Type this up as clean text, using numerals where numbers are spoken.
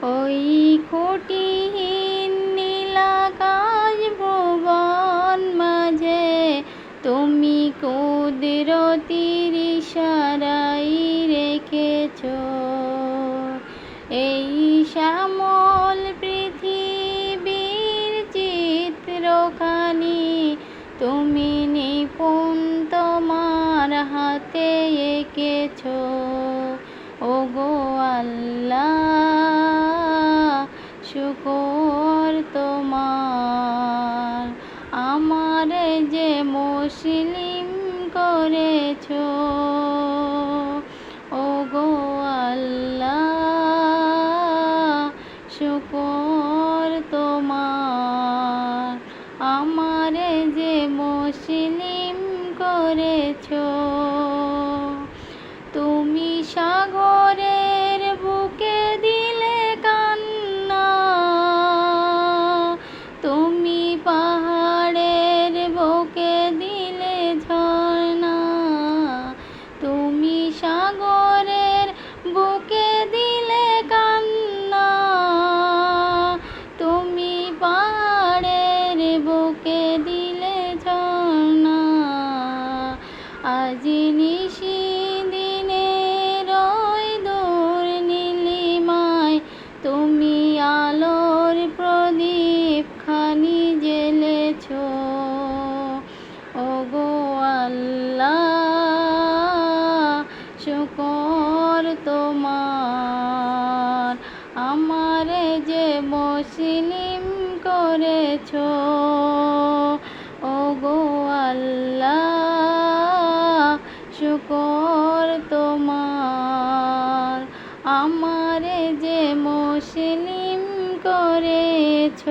ওই খুঁটিহীন নীলাকাশ ভুবন মাঝে তুমি কুদরতির ইশারায় রেখেছ এই শ্যামল পৃথিবীর চিত্রখানি। তুমি নিপুণ তোমার হাতে এঁকেছ ওগো আল্লাহ, শুকর তোমার। আমার যে মুসলিম করেছ ওগো আল্লাহ, শুকর তোমার। আমার যে মুসলিম করেছ। তুমি সাগরের বুকে দিলে কান্না, তুমি পাহাড়ের বুকে দিলে ঝর্ণা। তুমি সাগরের বুকে দিলে কান্না, তুমি পাহাড়ের বুকে দিলে ঝর্ণা। আজ নিশি তুমি আলোর প্রদীপ খানি জ্বেলেছ ওগো আল্লাহ, শুকর তোমার। আমার যে মুসলিম করেছ ওগো আল্লাহ, শুকর তোমার। আমার যে মুসলিম করেছ।